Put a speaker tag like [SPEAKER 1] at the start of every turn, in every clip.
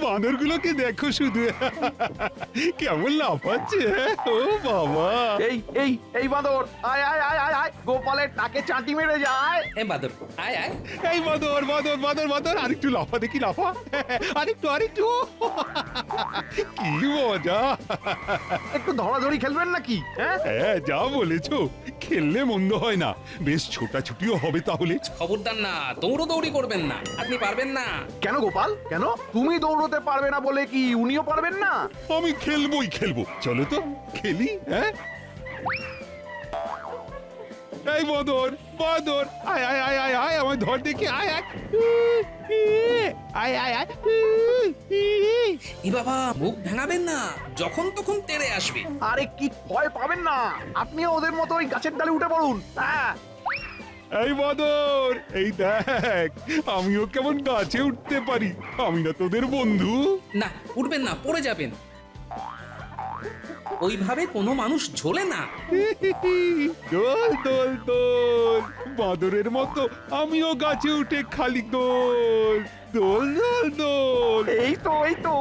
[SPEAKER 1] বাঁদরগুলোকে দেখো শুধু কেমন লাফাচ্ছে। ও বাবা,
[SPEAKER 2] এই এই এই বাঁদর, আয় আয় আয় আয় আয়, গোপালের টাকে চাটি মেরে যায়।
[SPEAKER 3] এ বাদর, আয় আয়।
[SPEAKER 1] এই বাঁদর বাঁদর বাঁদর বাঁদর, আরেকটু লাফা দেখি, লাফা, আরেকটু আরেকটু। কি মজা।
[SPEAKER 2] একটু ধরাধরি খেলবেন নাকি? হ্যাঁ,
[SPEAKER 1] হ্যাঁ, যা বলেছো, খেললে মন্দ হয় না, বেশ ছোটাছুটিও হবে তাহলে।
[SPEAKER 3] খবরদার না, দৌড়ি করবেন না, আপনি পারবেন না।
[SPEAKER 2] কেন গোপাল, কেন? তুমি দৌড়তে পারবে না বলে কি উনিও পারবেন না?
[SPEAKER 1] আমি খেলবোই খেলবো, চলো তো খেলি। হ্যাঁ, এই বাঁদর বাঁদর, আয় আয় আয় আয় আয়, আমার ধর দেখি, আয় আয় আয় আয় আয়।
[SPEAKER 3] ই বাবা, মুখ ভাঙাবেন না, যখন তখন তেড়ে আসবে।
[SPEAKER 2] আরে কি ভয় পাবেন না, আপনিও ওদের মতো ওই গাছের ডালে উঠে পড়ুন। হ্যাঁ,
[SPEAKER 1] এই বাঁদর, এই দেখ, আমিও কেমন গাছে উঠতে পারি, আমি না তোদের বন্ধু?
[SPEAKER 3] না, উঠবেন না, পড়ে যাবেন। ওইভাবে কোনো মানুষ ঝোলে না।
[SPEAKER 1] দোল দোল দোল, বাঁদরের মতো আমিও গাছে উঠে খালি দোল দোল দোল দোল।
[SPEAKER 2] এই তো এই তো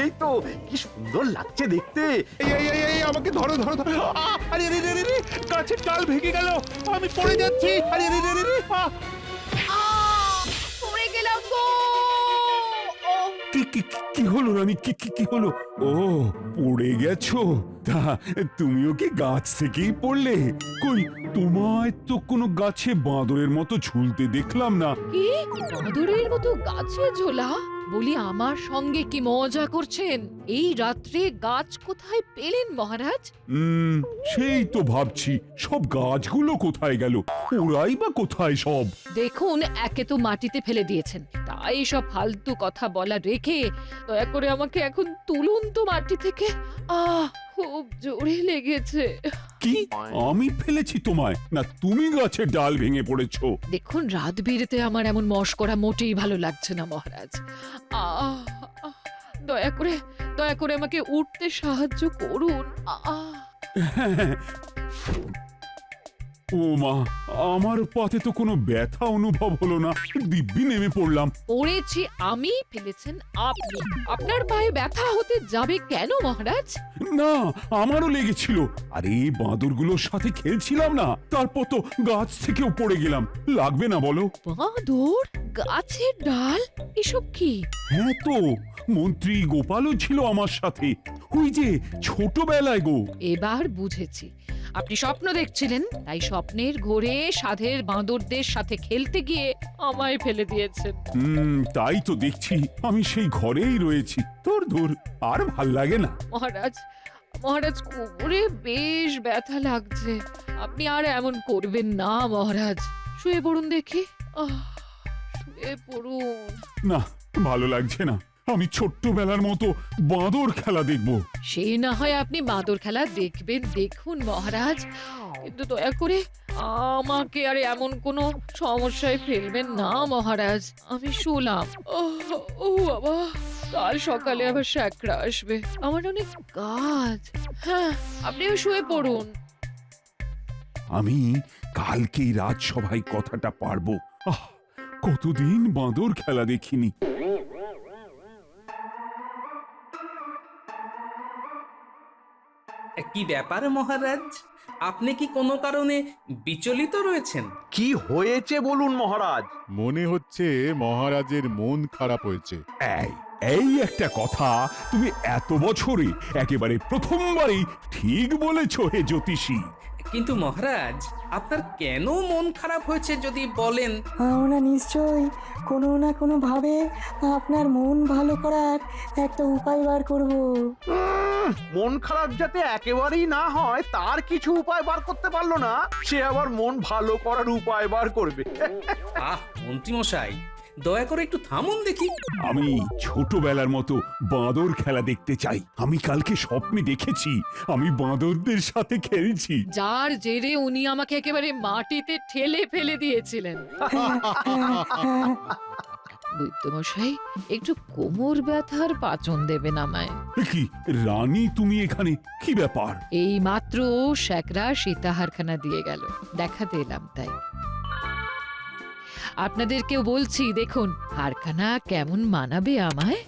[SPEAKER 2] এই তো, কি সুন্দর লাগছে দেখতে।
[SPEAKER 1] এই এই এই এই, আমাকে ধরো ধরো ধরো। আরে রে রে রে রে, গাছের ডাল ভেঙে গেল, আমি পড়ে যাচ্ছি। আরে রে রে রে রে,
[SPEAKER 4] পড়ে গেলাম গো।
[SPEAKER 1] কি কি কি হলো রানী, কি কি কি হলো? ও, পড়ে গেছো? তা তুমিও কি গাছ থেকেই পড়লে? কই, তোমায় তো কোনো গাছে বাঁদরের মতো ঝুলতে দেখলাম না।
[SPEAKER 4] কি বাঁদরের মতো গাছে ঝোলা? বলি, আমার সঙ্গে কি মজা করছেন? এই রাত্রে গাছ কোথায় পেলেন মহারাজ?
[SPEAKER 1] সেই তো ভাবছি, সব গাছগুলো কোথায় গেল, ওরাই বা কোথায় সব?
[SPEAKER 4] দেখুন, একে তো মাটিতে ফেলে দিয়েছেন, তাই সব ফালতু কথা বলা রেখে দয়া করে আমাকে এখন তুলুন তো মাটি থেকে। খুব জোরে লেগেছে।
[SPEAKER 1] কি, আমি ফেলেছি তোমায়, না তুমি গাছের ডাল ভেঙে পড়েছো?
[SPEAKER 4] দেখুন, রাত বিরেতে আমার এমন মশকরা মোটেই ভালো লাগছে না মহারাজ। আহ আহ, দয়া করে আমাকে উঠতে সাহায্য করুন।
[SPEAKER 1] ও মা, আমার পাতে তো কোনো ব্যথা অনুভব হলো না, দিব্যি নেমে পড়লাম।
[SPEAKER 4] পড়েছি আমি, ফেলেছেন আপনি। আপনার পায়ে ব্যথা হতে যাবে কেন মহারাজ?
[SPEAKER 1] না, আমারও লেগেছিল, আরে বাঁদরগুলোর সাথে খেলছিলাম না, তারপর তো গাছ থেকেও পড়ে গেলাম, লাগবে না বলো?
[SPEAKER 4] বাঁদর, গাছের ডাল, এসব কি?
[SPEAKER 1] হ্যাঁ তো, মন্ত্রী গোপালও ছিল আমার সাথে, ওই যে ছোটবেলায় গো।
[SPEAKER 4] এবার বুঝেছি, আপনি স্বপ্ন দেখছিলেন, তাই স্বপ্নের ঘোরে সাধের বাঁদরদের সাথে খেলতে গিয়ে আমায় ফেলে দিয়েছেন।
[SPEAKER 1] তাই তো দেখছি, আমি সেই ঘরেই রয়েছি, তোর দূর, আর ভাল লাগে না।
[SPEAKER 4] মহারাজ, মহারাজ, কোমরে বেশ ব্যথা লাগছে, আপনি আর এমন করবেন না মহারাজ। শুয়ে পড়ুন দেখি। শুয়ে পড়ুন।
[SPEAKER 1] না, ভালো লাগছে না, আমি ছোট্টবেলার মতো বাঁদর খেলা দেখবো।
[SPEAKER 4] সে না হয় আপনি বাঁদর খেলা দেখবেন, দেখুন মহারাজ, কিন্তু দয়া করে আমাকে আর এমন কোনো সমস্যায় ফেলবেন না মহারাজ। আমি শুলাম। ও বাবা, কাল সকালে আবার শ্যাকরা আসবে, আমার অনেক কাজ। হ্যাঁ, আপনিও শুয়ে পড়ুন।
[SPEAKER 1] আমি কালকেই রাজসভায় কথাটা পারবো। কতদিন বাঁদর খেলা দেখিনি।
[SPEAKER 3] কি ব্যাপার মহারাজ, আপনি কি কোনো কারণে বিচলিত রয়েছেন?
[SPEAKER 2] কি হয়েছে বলুন মহারাজ।
[SPEAKER 5] মনে হচ্ছে মহারাজের মন খারাপ হয়েছে।
[SPEAKER 1] এই এই একটা কথা তুমি এত বছরে একেবারে প্রথমবারই ঠিক বলেছ হে জ্যোতিষী।
[SPEAKER 3] কিন্তু মহারাজ, আপনার কেন মন খারাপ হয়েছে যদি বলেন?
[SPEAKER 6] আমরা নিশ্চয়ই কোনো না কোনো ভাবে আপনার মন ভালো করার একটা উপায় বার করব।
[SPEAKER 2] মন খারাপ যাতে একেবারেই না হয় তার কিছু উপায় বার করতে পারলো না, সে আবার মন ভালো করার উপায় বার করবে।
[SPEAKER 3] মন্ত্রীমশাই, দয়া করে একটু থামুন দেখি।
[SPEAKER 1] আমি ছোটবেলার মতো বাঁদর খেলা দেখতে চাই। আমি কালকে স্বপ্নে দেখেছি আমি বাঁদরদের সাথে খেলছি।
[SPEAKER 4] যার জেরে উনি আমাকে একেবারে মাটিতে ঠেলে ফেলে দিয়েছিলেন। বৈদ্যমশাই, একটু কোমর ব্যথার পাচন দেবেন আমায়।
[SPEAKER 1] কি রানী, তুমি এখানে? কি ব্যাপার?
[SPEAKER 4] এই মাত্র শ্যাকরা সীতাহারখানা দিয়ে গেল, দেখাতে এলাম তাই। আপনাদেরকেও বলছি, দেখুন হারখানা কেমন মানাবে আমায়।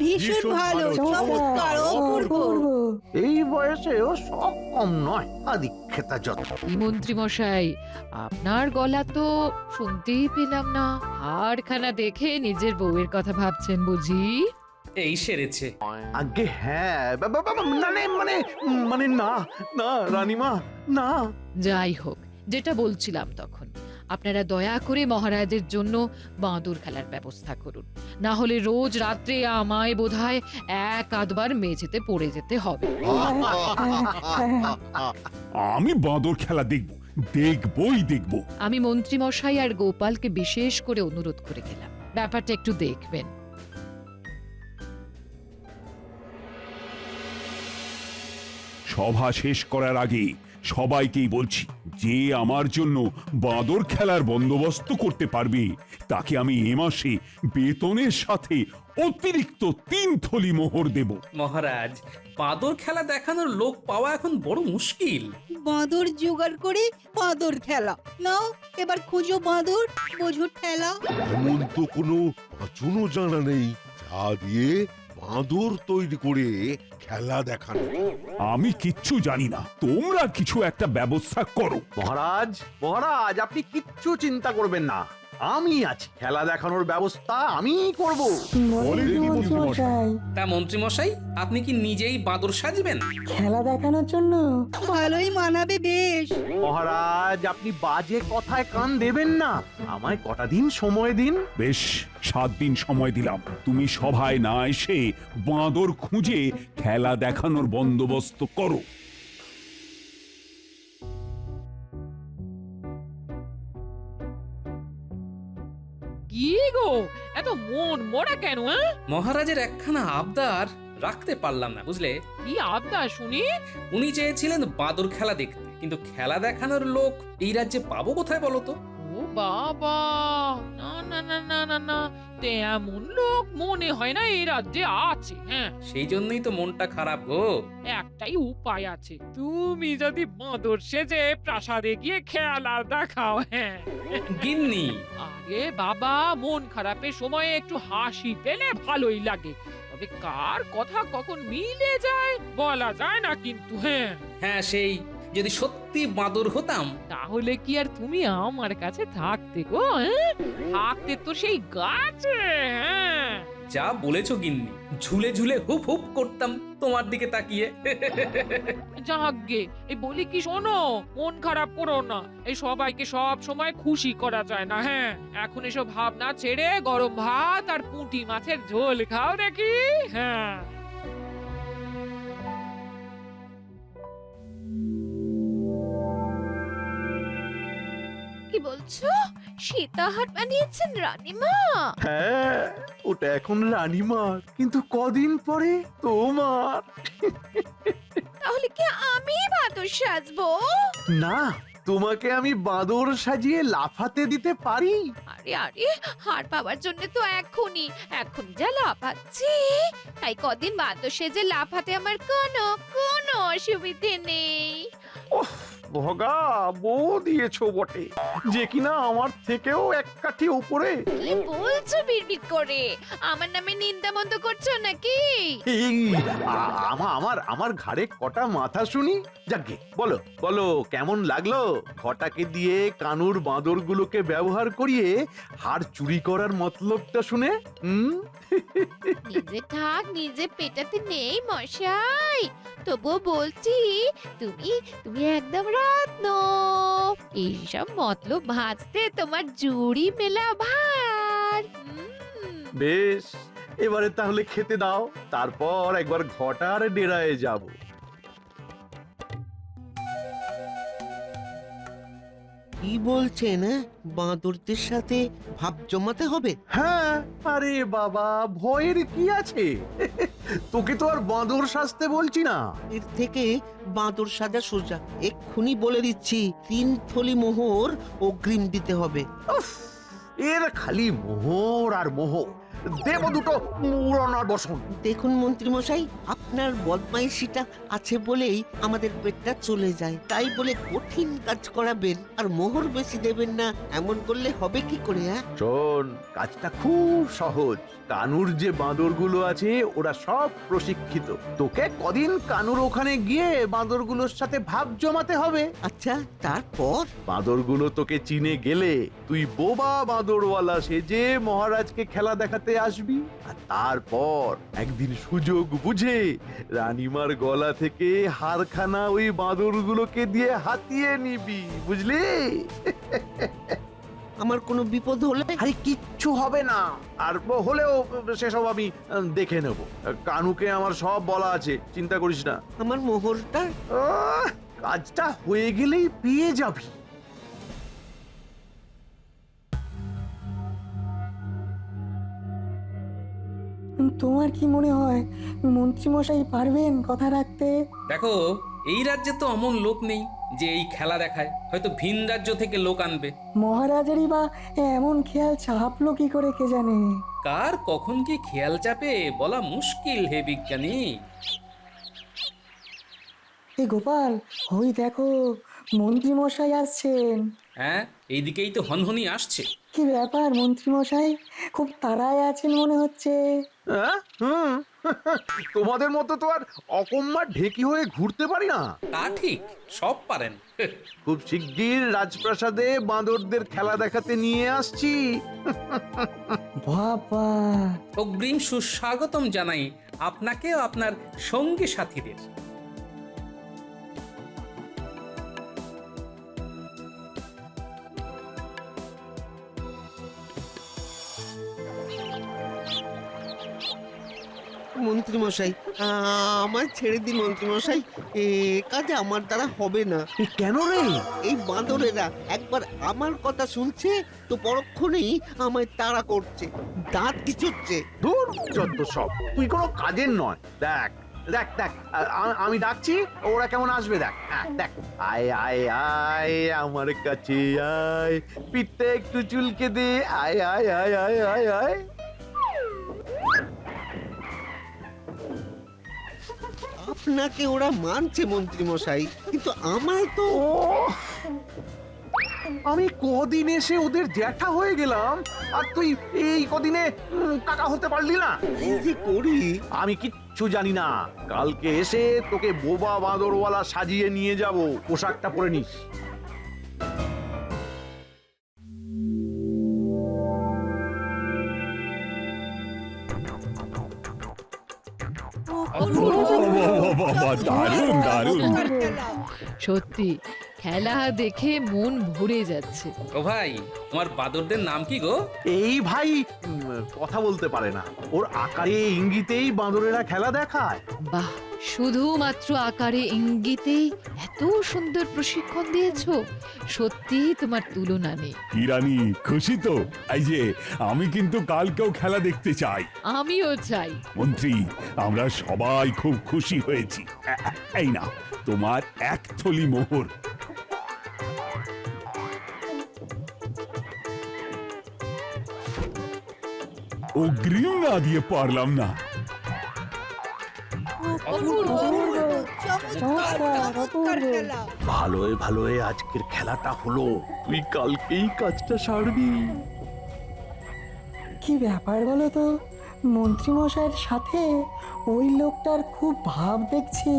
[SPEAKER 7] ভীষণ ভালো, চমৎকার, অপূর্ব।
[SPEAKER 2] এই বয়সেও সব কম নয়, আদিক্ষেতা যত।
[SPEAKER 4] কি মন্ত্রী মশাই, আপনার গলা তো শুনতেই পেলাম না। হারখানা দেখে নিজের বউয়ের কথা ভাবছেন বুঝি?
[SPEAKER 3] এই সেরেছে।
[SPEAKER 2] আগে হ্যাঁ, মানে মানে মানে না না রানীমা, না।
[SPEAKER 4] যাই হোক, যেটা বলছিলাম তখন, আপনারা দয়া করে মহারাজের জন্য বাঁদর খেলার ব্যবস্থা করুন, না হলে রোজ রাত্রে আমায় বোধহয় এক আধবার মেঝেতে পড়ে যেতে হবে।
[SPEAKER 1] আমি বাঁদর খেলা দেখব, দেখবই দেখব।
[SPEAKER 4] আমি মন্ত্রী মশাই আর গোপালকে বিশেষ করে অনুরোধ করে গেলাম, ব্যাপারটা একটু দেখবেন।
[SPEAKER 1] সভা শেষ করার আগে সবাইকেই বলছি, যে আমার জন্য বাঁদর খেলার বন্দোবস্ত করতে পারবে তাকে আমি এ মাসে বেতনের সাথে অতিরিক্ত 3 থলি মোহর দেব।
[SPEAKER 3] মহারাজ, বাঁদর খেলা দেখানোর লোক পাওয়া এখন বড় মুশকিল।
[SPEAKER 7] বাঁদর জোগাড় করে বাঁদর খেলা নাও, এবার খুঁজো বাঁদর, বোঝো ঠেলা।
[SPEAKER 8] এমন তো কোনো পাঁচনও জানা নেই যা দিয়ে বাঁদর তৈরি করে খেলা দেখানো।
[SPEAKER 1] আমি কিচ্ছু জানি না, তোমরা কিছু একটা ব্যবস্থা করো।
[SPEAKER 2] মহারাজ, মহারাজ আপনি কিচ্ছু চিন্তা করবেন না, আমি আছি। খেলা দেখানোর ব্যবস্থা আমি করব।
[SPEAKER 6] বলেন কি মন্ত্রী মশাই,
[SPEAKER 3] তা মন্ত্রী মশাই, আপনি কি নিজেই বাঁদর সাজবেন?
[SPEAKER 6] খেলা দেখানোর জন্য?
[SPEAKER 7] ভালোই মানাবে বেশ।
[SPEAKER 2] মহারাজ আপনি বাজে কথায় কান দেবেন না, আমায় কটা দিন সময় দিন।
[SPEAKER 1] বেশ, 7 দিন সময় দিলাম। তুমি সভায় না এসে বাঁদর খুঁজে খেলা দেখানোর বন্দোবস্ত করো।
[SPEAKER 4] কি গো, এত মন মরা কেন?
[SPEAKER 3] মহারাজের একখানা আবদার রাখতে পারলাম না, বুঝলে?
[SPEAKER 4] কি আবদার শুনি?
[SPEAKER 3] উনি চেয়েছিলেন বাঁদর খেলা দেখতে, কিন্তু খেলা দেখানোর লোক এই রাজ্যে পাবো কোথায় বলো তো?
[SPEAKER 4] ও বাবা, না না না না না না, তেমন লোক মনে হয় না এই রাজ্যে আছে। হ্যাঁ,
[SPEAKER 3] সেই জন্যই তো মনটা খারাপ গো।
[SPEAKER 4] একটাই উপায় আছে, তুমি যদি বাঁদর সেজে প্রাসাদে গিয়ে খেলা দেখাও। হ্যাঁ,
[SPEAKER 3] গিন্নি,
[SPEAKER 4] আরে বাবা, মন খারাপের সময়ে একটু হাসি পেলে ভালোই লাগে, তবে কার কথা কখন মিলে যায় বলা যায় না কিন্তু। হ্যাঁ,
[SPEAKER 3] হ্যাঁ সেই যদি সত্যি বাঁদর হতাম,
[SPEAKER 4] তাহলে কি আর তুমি আমার কাছে থাকতে গো? হ্যাঁ? থাকতে তো সেই গাছে। হ্যাঁ,
[SPEAKER 3] যা বলেছো গিন্নি, ঝুলে ঝুলে হুপ হুপ করতাম তোমার দিকে তাকিয়ে।
[SPEAKER 4] যাকগে, এই বলি কি শোনো, মন খারাপ করো না, এই সবাইকে সব সময় খুশি করা যায় না। হ্যাঁ, এখন এসব ভাবনা ছেড়ে গরম ভাত আর পুঁটি মাছের ঝোল খাও দেখি। হ্যাঁ,
[SPEAKER 9] কি বলছো? সীতাহার বানিয়েছেন রানীমা?
[SPEAKER 2] হ্যাঁ, ওটা এখন রানীমার, কিন্তু কদিন পরে তোমার।
[SPEAKER 9] তাহলে কি আমি বাদর সাজবো?
[SPEAKER 2] না, তোমাকে আমি বাঁদর সাজিয়ে লাফাতে দিতে পারি।
[SPEAKER 9] আরে আরে, হার পাওয়ার জন্য তো এখন যা লাফাচ্ছি, তাই কদিন বাদর সেজে লাফাতে আমার কোনো অসুবিধে নেই।
[SPEAKER 2] ওহ, ভগা বউ দিয়েছো বটে, যে কিনা আমার থেকেও এক কাঠি উপরে।
[SPEAKER 9] কি বলছো বিড়বিড় করে? আমার নামে নিন্দা মন্দ করছো নাকি?
[SPEAKER 2] এই আমার ঘাড়ে কটা মাথা শুনি। যাকে বলো বলো, কেমন লাগলো ঘটাকে দিয়ে কানুর বাঁদরগুলোকে ব্যবহার করিয়ে হাড় চুরি করার মতলবটা শুনে?
[SPEAKER 9] নিজে থাক নিজে পেটাতে নেই মশাই, তবুও বলছি তুমি একদম রত্ন। এইসব মতলব ভাজতে তোমার জুড়ি মেলা ভার।
[SPEAKER 2] বেশ, এবারে তাহলে খেতে দাও, তারপর একবার ঘটার ডেরায় যাব।
[SPEAKER 10] কি বলছেন? বাঁদরদের সাথে ভাব জমাতে হবে?
[SPEAKER 2] হ্যাঁ, আরে বাবা, ভয়ের কি আছে? তোকে তো আর বাঁদর সাজতে বলছি না।
[SPEAKER 10] এর থেকে বাঁদর সাজা সোজা। এক্ষুনি বলে দিচ্ছি, 3 থলি মোহর অগ্রিম দিতে হবে।
[SPEAKER 2] উফ, এর খালি মোহর আর মোহর, দেব দুটো মুড়নার বসন।
[SPEAKER 10] দেখুন মন্ত্রী মশাই, আপনার বদমাইশিটা আছে বলেই আমাদের পেটটা চলে যায়। তাই বলে কঠিন কাজ করাবেন আর মোহর বেশি দেবেন না, এমন করলে হবে কি করে? হ্যাঁ,
[SPEAKER 2] শোন, কাজটা খুব সহজ। কানুর যে বাঁদরগুলো আছে ওরা সব প্রশিক্ষিত। তোকে কদিন কানুর ওখানে গিয়ে বাঁদরগুলোর সাথে ভাব জমাতে হবে।
[SPEAKER 10] আচ্ছা, তারপর?
[SPEAKER 2] বাঁদরগুলো তোকে চিনে গেলে তুই বোবা বাঁদরওয়ালা সেজে মহারাজকে খেলা দেখাতে আসবি। আর তারপর একদিন সুযোগ বুঝে রানীমার গলা থেকে হারখানা ওই বাঁদরগুলোকে দিয়ে হাতিয়ে নিবি, বুঝলি?
[SPEAKER 10] আমার কোনো বিপদ হলে?
[SPEAKER 2] আরে কিচ্ছু হবে না, আর হলেও সেসব আমি দেখে নেব। কানুকে আমার সব বলা আছে, চিন্তা করিস না।
[SPEAKER 10] আমার মোহরটা?
[SPEAKER 2] কাজটা হয়ে গেলেই পেয়ে যাবি।
[SPEAKER 6] তোমার কি মনে হয় মন্ত্রীমশাই পারবেন কথা রাখতে?
[SPEAKER 3] দেখো, এই রাজ্যে তো অমন লোক নেই যে এই খেলা দেখায়। হয়তো ভিন রাজ্য থেকে লোক আনবে।
[SPEAKER 6] মহারাজেরই বা এমন খেয়াল চাপলো কি করে কে জানে?
[SPEAKER 3] কার কখন কি খেয়াল চাপে বলা মুশকিল হে বিজ্ঞানী।
[SPEAKER 6] এ গোপাল, ওই দেখো মন্ত্রীমশাই আসছেন।
[SPEAKER 3] হ্যাঁ, এইদিকেই তো হনহনি আসছে।
[SPEAKER 6] কি ব্যাপার মন্ত্রীমশাই, খুব তাড়ায় আছেন মনে হচ্ছে।
[SPEAKER 2] হ্যাঁ? হুম। তোমাদের মতো তো আর অকম্মা ঢেকি হয়ে ঘুরতে পারি না।
[SPEAKER 3] তা ঠিক, সব পারেন।
[SPEAKER 2] খুব শিগগির রাজপ্রাসাদে বাঁদরদের খেলা দেখাতে নিয়ে আসছি।
[SPEAKER 6] বাবা,
[SPEAKER 3] অগ্রিম সুস্বাগতম জানাই আপনাকে ও আপনার সঙ্গী সাথীদের।
[SPEAKER 10] মন্ত্রী মশাই, আমার ছেড়ে দিন মন্ত্রী মশাই, এ কাজে আমার দ্বারা হবে না।
[SPEAKER 2] কেন রে?
[SPEAKER 10] এই বাঁদরেরা একবার আমার কথা শুনছে তো পরক্ষণেই আমায় তাড়া করছে, দাঁত খিচুচ্ছে।
[SPEAKER 2] দূর যত সব, তুই কোনো কাজের নয়। দেখ দেখ দেখ, আমি ডাকছি, ওরা কেমন আসবে দেখ। দেখ, আয় আয় আয় আমার কাছে আয়, পিঠটা একটু চুলকে দে, আয় আয় আয় আয় আয় আয়।
[SPEAKER 10] আপনাকে ওরা মানছে মন্ত্রী মশাই, কিন্তু আমায় তো।
[SPEAKER 2] আমি কদিন এসে ওদের জ্যাঠা হয়ে গেলাম, আর তুই এই কদিনে কাকা হতে পারলি না।
[SPEAKER 10] এই যে করি,
[SPEAKER 2] আমি কিচ্ছু জানি না। কালকে এসে তোকে বোবা বাঁদরওয়ালা সাজিয়ে নিয়ে যাব, পোশাকটা পরে নিস।
[SPEAKER 5] বাবা, দারুণ দারুণ।
[SPEAKER 4] সত্যি খেলা দেখে মন ভরে যাচ্ছে।
[SPEAKER 3] ও ভাই, তোমার বাদরদের নাম কি গো?
[SPEAKER 2] এই ভাই কথা বলতে পারে না, ওর আকারে ইঙ্গিতেই বাঁদরেরা খেলা দেখায়।
[SPEAKER 4] বাহ, শুধুমাত্র আকারে ইঙ্গিতেই এত সুন্দর প্রশিক্ষণ দিয়েছো, সত্যি তোমার তুলনা নেই।
[SPEAKER 1] কি রানী, খুশি তো? এই যে আমি কিন্তু কালকেও খেলা দেখতে চাই।
[SPEAKER 4] আমিও চাই।
[SPEAKER 1] মন্ত্রী, আমরা সবাই খুব খুশি হয়েছি। এই না তোমার এক থলি মোহর। অগ্রিম না দিয়ে পারলাম না।
[SPEAKER 2] ভালোই ভালোই আজকের খেলাটা হলো, তুই কালকেই কাজটা সারবি।
[SPEAKER 6] কি ব্যাপার বলো তো, মন্ত্রীমশাইয়ের সাথে ওই লোকটার খুব ভাব দেখছি।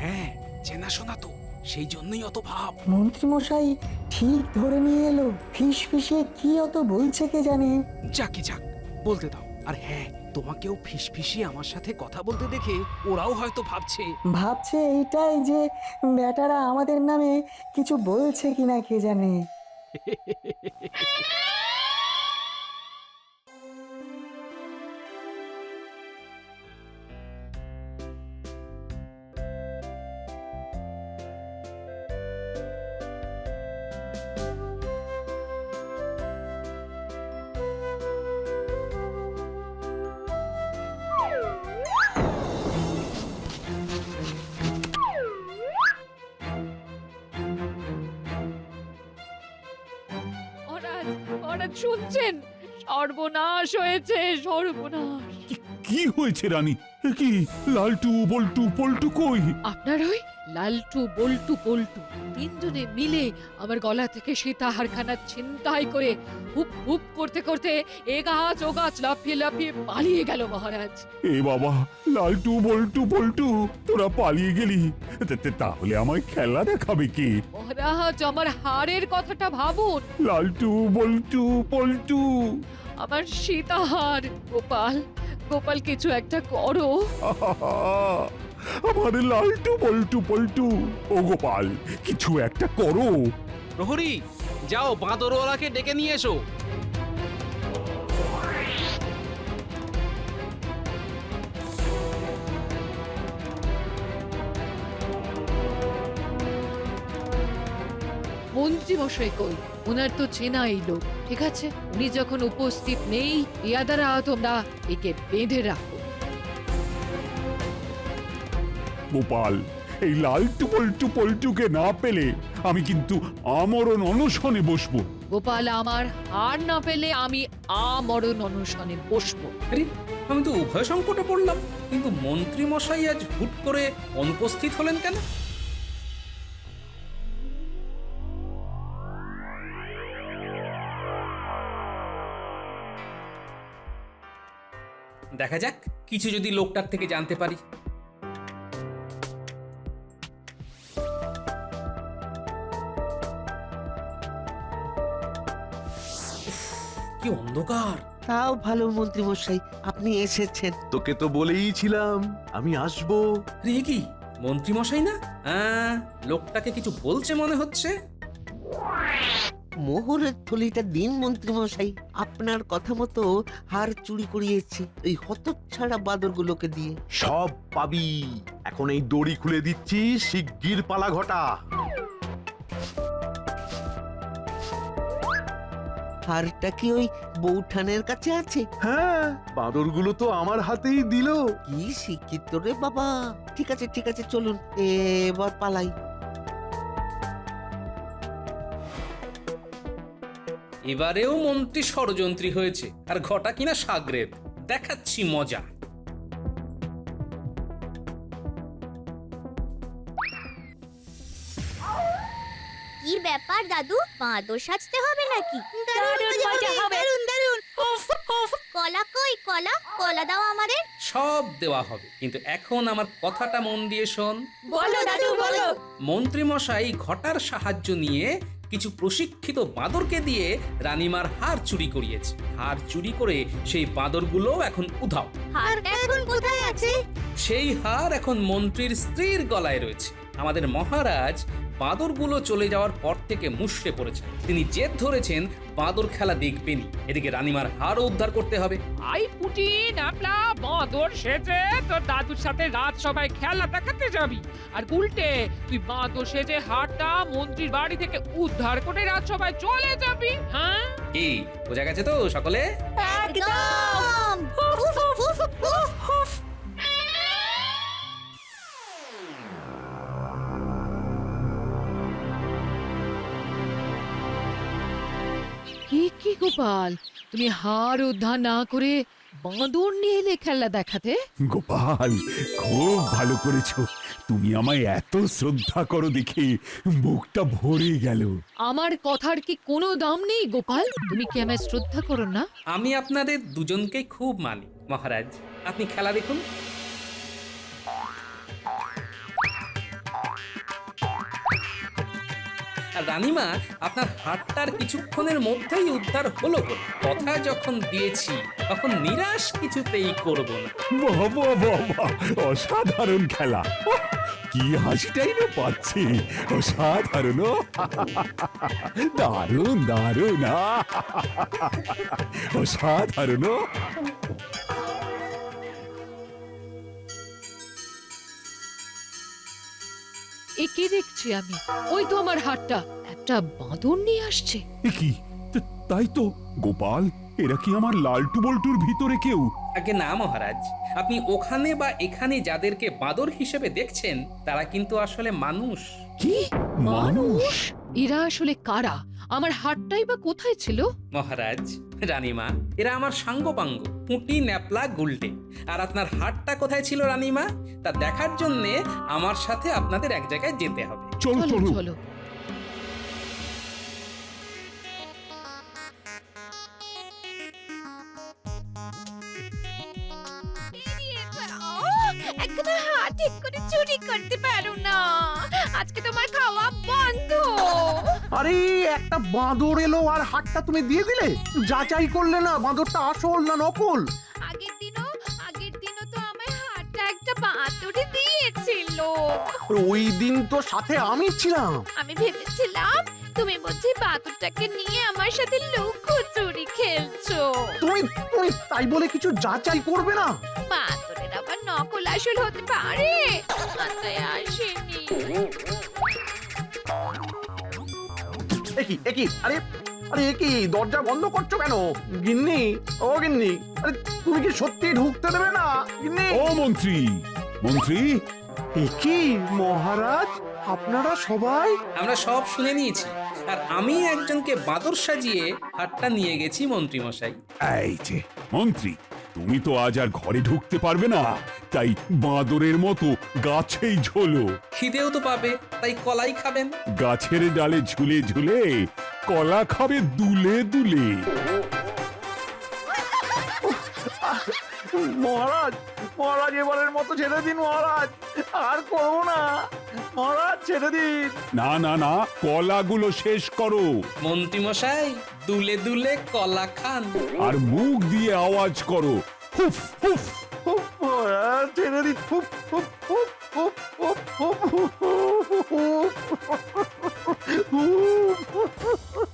[SPEAKER 11] হ্যাঁ, চেনাশোনা তো, সেই জন্যই অত ভাব।
[SPEAKER 6] মন্ত্রীমশাই ঠিক ধরে নিয়ে এলো, ফিস ফিসে কি অত বলছে কে জানে।
[SPEAKER 11] যাকে যাক, বলতে দাও। আর হ্যাঁ, তোমাকেও ফিসফিসিয়ে আমার সাথে কথা বলতে দেখে ওরাও হয়তো
[SPEAKER 6] ভাবছে এইটাই যে বেটারা আমাদের নামে কিছু বলছে কিনা কে জানে।
[SPEAKER 4] মহারাজ, মহারাজ শুনছেন? সর্বনাশ হয়েছে, সর্বনাশ।
[SPEAKER 1] কি হয়েছে রানী? এ কি লালটু বল্টু পল্টু কই?
[SPEAKER 4] আপনার ওই লালটু বল্টু পল্টু তিনজনে মিলে আমার গলা থেকে সীতাহারখানা ছিনতাই করে হুপ হুপ করতে করতে এ গাছ ও গাছ লাফিয়ে লাফিয়ে পালিয়ে গেল মহারাজ।
[SPEAKER 1] এ বাবা, লালটু বল্টু পল্টু তোরা পালিয়ে গেলি, তাহলে আমায় খেলা দেখাবে কি?
[SPEAKER 4] মহারাজ, আমার হারের কথাটা ভাবুন।
[SPEAKER 1] লালটু বল্টু পল্টু।
[SPEAKER 4] আমার সীতাহার। গোপাল, গোপাল কিছু একটা করো।
[SPEAKER 1] আমার লালটু বল্টু পল্টু। ও গোপাল, কিছু একটা করো।
[SPEAKER 11] প্রহরী, যাও বাঁদরওয়ালাকে ডেকে নিয়ে এসো।
[SPEAKER 4] মন্ত্রী মশাই কই? ওনার তো চেনাই লোক। ঠিক আছে, উনি যখন উপস্থিত নেই, ইয়াদারা তোমরা একে বেঁধে রাখো।
[SPEAKER 1] গোপাল, এই লালটু বল্টু পল্টুকে না পেলে আমি কিন্তু আমরণ অনশনে বসবো।
[SPEAKER 4] গোপাল, আমার হার না পেলে আমি আমরণ অনশনে বসবো।
[SPEAKER 3] আরে, আমি তো উভয় সংকটে পড়লাম, কিন্তু মন্ত্রী মশাই আজ হুট করে অনুপস্থিত হলেন কেন? দেখা যাক, কিছু যদি লোকটার থেকে জানতে পারি। কি অন্ধকার!
[SPEAKER 10] তাও ভালো মন্ত্রী মশাই আপনি এসেছেন।
[SPEAKER 2] তোকে তো বলেইছিলাম আমি আসবো।
[SPEAKER 3] রে কি মন্ত্রী মশাই না? লোকটাকে কিছু বলছে মনে হচ্ছে।
[SPEAKER 10] মোহরের থলিটা দিন মন্ত্রী মশাই, আপনার কথা মতো হার চুরি করিয়েছি ওই হতচ্ছাড়া বাদরগুলোকে দিয়ে।
[SPEAKER 2] সব পাবি। এখন এই দড়ি খুলে দিচ্ছি, শিগগির পালা ঘটা।
[SPEAKER 10] হারটা কি ওই বৌঠানের কাছে আছে?
[SPEAKER 2] হ্যাঁ, বাঁদরগুলো তো আমার হাতেই দিল।
[SPEAKER 10] কি শিক্ষিত রে বাবা। ঠিক আছে ঠিক আছে, চলুন এবার পালাই।
[SPEAKER 3] এবারেও মন্ত্রী ষড়যন্ত্রী হয়েছে, আর ঘটা কিনা সাগরেদ। দেখাচ্ছি মজা।
[SPEAKER 9] কি ব্যাপার দাদু, বাঁদর সাজতে হবে নাকি? কলা কই? কলা কলা দাও আমাদের।
[SPEAKER 3] সব দেওয়া হবে, কিন্তু এখন আমার কথাটা মন দিয়ে শোন।
[SPEAKER 9] বলো দাদু, বলো।
[SPEAKER 3] মন্ত্রী মশাই ঘটার সাহায্য নিয়ে কিছু প্রশিক্ষিত বাঁদরকে দিয়ে রানীমার হার চুরি করিয়েছে। হার চুরি করে সেই বাঁদরগুলো এখন উধাও।
[SPEAKER 9] হারটা এখন কোথায় আছে?
[SPEAKER 3] সেই হার এখন মন্ত্রীর স্ত্রীর গলায় রয়েছে। আমাদের মহারাজ বাঁদরগুলো চলে যাওয়ার পর থেকে মুষড়ে পড়েছেন। তিনি জেদ ধরেছেন বাঁদর খেলা দেখবেনই। এদিকে রানীমার হারও উদ্ধার করতে হবে।
[SPEAKER 12] আই পুটি নাপলা বাঁদর সেজে তোর দাদুর সাথে রাত সবাই খেলা দেখাতে যাবি, আর উল্টে তুই বাঁদর সেজে হারটা মন্ত্রীর বাড়ি থেকে উদ্ধার করে রাত সবাই চলে যাবি। হ্যাঁ,
[SPEAKER 3] কি বোঝা গেছে তো সকলে?
[SPEAKER 9] একদম।
[SPEAKER 4] কি গোপাল, তুমি হার উদ্ধার না করে বাঁদর নিয়ে এলে খেলা দেখাতে?
[SPEAKER 1] গোপাল, খুব ভালো করেছো। তুমি আমায় এত শ্রদ্ধা করো দেখে বুকটা ভরে গেল।
[SPEAKER 4] আমার কথার কি কোনো দাম নেই গোপাল? তুমি কি আমায় শ্রদ্ধা করো না?
[SPEAKER 3] আমি আপনাদের দুজনকে খুব মানি মহারাজ। আপনি খেলা দেখুন। আর রানীমা, আপনার হাতটার কিছুক্ষণের মধ্যেই উদ্ধার হলো। কথা যখন দিয়েছি তখন নিরাশ কিছুতেই করব না।
[SPEAKER 1] বাবা বাবা, অসাধারণ খেলা। কি হাসিটাই না পাচ্ছি। অসাধারণ, দারুণ দারুণ, অসাধারণ।
[SPEAKER 4] এ কি দেখছি আমি? ওই তো আমার হাতটা, একটা বাঁদর নিয়ে আসছে।
[SPEAKER 1] এ কি, তাই তো গোপাল, এরা কি আমার লালটু বল্টুর ভিতরে কেউ?
[SPEAKER 3] আগে না মহারাজ, আপনি ওখানে বা এখানে যাদেরকে বাঁদর হিসেবে দেখছেন তারা কিন্তু আসলে মানুষ।
[SPEAKER 4] কি মানুষ? এরা আসলে কারা আমার হারটাই বা কোথায় ছিল?
[SPEAKER 3] মহারাজ, রানীমা, এরা আমার সাঙ্গপাঙ্গ, পুঁটি, ন্যাপলা, গুলটে। আর আপনার হাটটা কোথায় ছিল রানীমা, তা দেখার জন্যে আমার সাথে আপনাদের এক জায়গায় যেতে হবে।
[SPEAKER 1] চলো
[SPEAKER 4] চলো
[SPEAKER 1] চলো।
[SPEAKER 4] চলো।
[SPEAKER 9] একদম হাত ঠিক করে চুরি করতে পারো না, আজকে তোমার খাওয়া বন্ধ।
[SPEAKER 2] আরে একটা বাঁদর এলো আর হাটটা তুমি দিয়ে দিলে, যাচাই করলে না বাঁদরটা আসল না নকল?
[SPEAKER 9] আগের দিনও তো আমার হাতটা একটা বাঁদরে দিয়েছিল।
[SPEAKER 2] ওই দিন তো সাথে আমি ছিলাম।
[SPEAKER 9] আমি ভেবেছিলাম তুমি বুঝি বাদুরটাকে নিয়ে আমার সাথে লুকোচুরি খেলছো।
[SPEAKER 2] তুমি তুমি তাই বলে কিছু যাচাই করবে না?
[SPEAKER 9] বাদুরের আবার নকল আসল হতে পারে, মাথায় আসেনি।
[SPEAKER 2] একই আরে আরে একই দরজা বন্ধ করছো কেন? গিন্নি, ও গিন্নি, আরে তুমি কি সত্যি ঢুকতে দেবে না গিন্নি?
[SPEAKER 1] ও মন্ত্রী, মন্ত্রী,
[SPEAKER 2] একই মহারাজ, আপনারা সবাই?
[SPEAKER 3] আমরা সব শুনে নিয়েছি, আর আমি একজনকে বাদর সাজিয়ে হাটটা নিয়ে গেছি মন্ত্রী মশাই।
[SPEAKER 1] এই যে মন্ত্রী, তুমি তো আজ আর ঘরে ঢুকতে পারবে না, তাই বাঁদরের মতো গাছেই ঝোলো।
[SPEAKER 3] খিদেও তো পাবে, তাই কলাই খাবেন।
[SPEAKER 1] গাছের ডালে ঝুলে ঝুলে কলা খাবে দুলে দুলে।
[SPEAKER 2] মহারাজ, মহারাজ এবারের মতো ছেড়ে দিন মহারাজ, আর করবো না মহারাজ, ছেড়ে দিন।
[SPEAKER 1] না না না, কলাগুলো শেষ করো।
[SPEAKER 3] মন্ত্রী মশাই, দুলে দুলে কলা খান।
[SPEAKER 1] আর মুখ দিয়ে আওয়াজ করো, হুফ হুফ।
[SPEAKER 2] উফ, মহারাজ ছেড়ে দিন। উফ, উফ, উফ, উফ, উফ, উফ, উফ, উফ, উফ, উফ।